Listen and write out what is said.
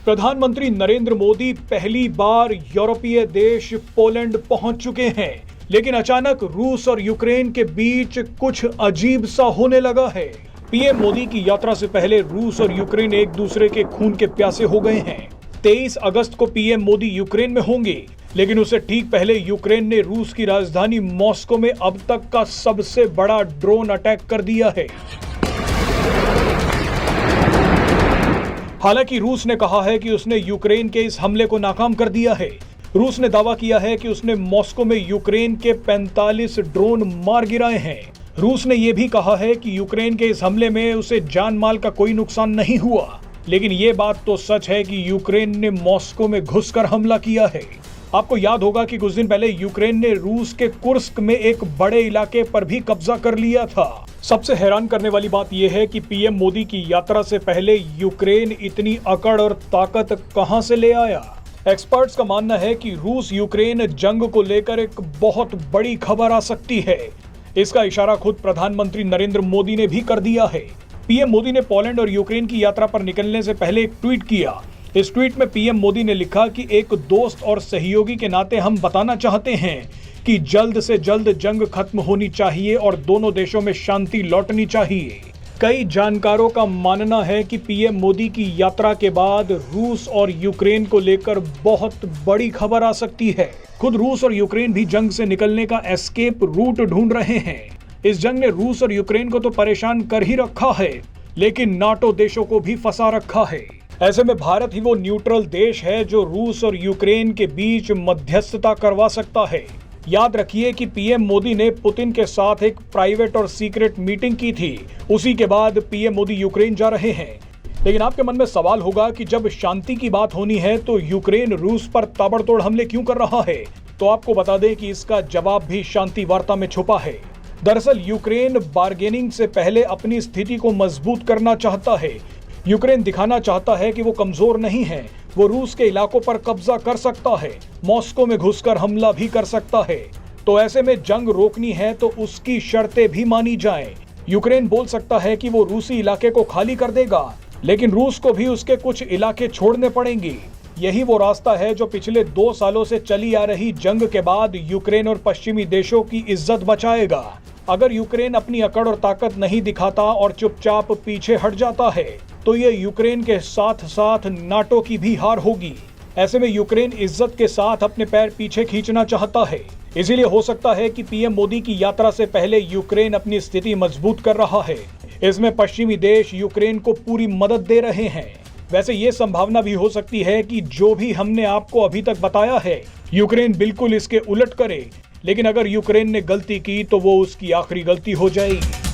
प्रधानमंत्री नरेंद्र मोदी पहली बार यूरोपीय देश पोलैंड पहुंच चुके हैं, लेकिन अचानक रूस और यूक्रेन के बीच कुछ अजीब सा होने लगा है। पीएम मोदी की यात्रा से पहले रूस और यूक्रेन एक दूसरे के खून के प्यासे हो गए हैं। 23 अगस्त को पीएम मोदी यूक्रेन में होंगे, लेकिन उससे ठीक पहले यूक्रेन ने रूस की राजधानी मॉस्को में अब तक का सबसे बड़ा ड्रोन अटैक कर दिया है। हालांकि रूस ने कहा है कि उसने यूक्रेन के इस हमले को नाकाम कर दिया है। रूस ने दावा किया है कि उसने मॉस्को में यूक्रेन के 45 ड्रोन मार गिराए हैं। रूस ने यह भी कहा है कि यूक्रेन के इस हमले में उसे जान माल का कोई नुकसान नहीं हुआ, लेकिन ये बात तो सच है कि यूक्रेन ने मॉस्को में घुसकर हमला किया है। आपको याद होगा कि कुछ दिन पहले यूक्रेन ने रूस के कुर्स्क में एक बड़े इलाके पर भी कब्जा कर लिया था। सबसे हैरान करने वाली बात यह है कि पीएम मोदी की यात्रा से पहले यूक्रेन इतनी अकड़ और ताकत कहां से ले आया। एक्सपर्ट्स का मानना है कि रूस यूक्रेन जंग को लेकर एक बहुत बड़ी खबर आ सकती है। इसका इशारा खुद प्रधानमंत्री नरेंद्र मोदी ने भी कर दिया है। पीएम मोदी ने पोलैंड और यूक्रेन की यात्रा पर निकलने से पहले एक ट्वीट किया। इस ट्वीट में पीएम मोदी ने लिखा कि एक दोस्त और सहयोगी के नाते हम बताना चाहते हैं कि जल्द से जल्द जंग खत्म होनी चाहिए और दोनों देशों में शांति लौटनी चाहिए। कई जानकारों का मानना है कि पीएम मोदी की यात्रा के बाद रूस और यूक्रेन को लेकर बहुत बड़ी खबर आ सकती है। खुद रूस और यूक्रेन भी जंग से निकलने का एस्केप रूट ढूंढ रहे हैं। इस जंग ने रूस और यूक्रेन को तो परेशान कर ही रखा है, लेकिन नाटो देशों को भी फंसा रखा है। ऐसे में भारत ही वो न्यूट्रल देश है जो रूस और यूक्रेन के बीच मध्यस्थता करवा सकता है। याद रखिए कि पीएम मोदी ने पुतिन के साथ एक प्राइवेट और सीक्रेट मीटिंग की थी। उसी के बाद पीएम मोदी यूक्रेन जा रहे हैं। लेकिन आपके मन में सवाल होगा कि जब शांति की बात होनी है तो यूक्रेन रूस पर ताबड़तोड़ हमले क्यों कर रहा है? तो आपको बता दें कि इसका जवाब भी शांति वार्ता में छुपा है। दरअसल यूक्रेन बार्गेनिंग से पहले अपनी स्थिति को मजबूत करना चाहता है। यूक्रेन दिखाना चाहता है कि वो कमजोर नहीं है, वो रूस के इलाकों पर कब्जा कर सकता है, मॉस्को में घुसकर हमला भी कर सकता है। तो ऐसे में जंग रोकनी है तो उसकी शर्तें भी मानी जाएं। यूक्रेन बोल सकता है कि वो रूसी इलाके को खाली कर देगा, लेकिन रूस को भी उसके कुछ इलाके छोड़ने पड़ेंगे। यही वो रास्ता है जो पिछले 2 सालों से चली आ रही जंग के बाद यूक्रेन और पश्चिमी देशों की इज्जत बचाएगा। अगर यूक्रेन अपनी अकड़ और ताकत नहीं दिखाता और चुपचाप पीछे हट जाता है तो ये यूक्रेन के साथ साथ नाटो की भी हार होगी। ऐसे में यूक्रेन इज्जत के साथ अपने पैर पीछे खींचना चाहता है। इसीलिए हो सकता है कि पीएम मोदी की यात्रा से पहले यूक्रेन अपनी स्थिति मजबूत कर रहा है। इसमें पश्चिमी देश यूक्रेन को पूरी मदद दे रहे हैं। वैसे ये संभावना भी हो सकती है कि जो भी हमने आपको अभी तक बताया है यूक्रेन बिल्कुल इसके उलट करे, लेकिन अगर यूक्रेन ने गलती की तो वो उसकी आखिरी गलती हो जाएगी।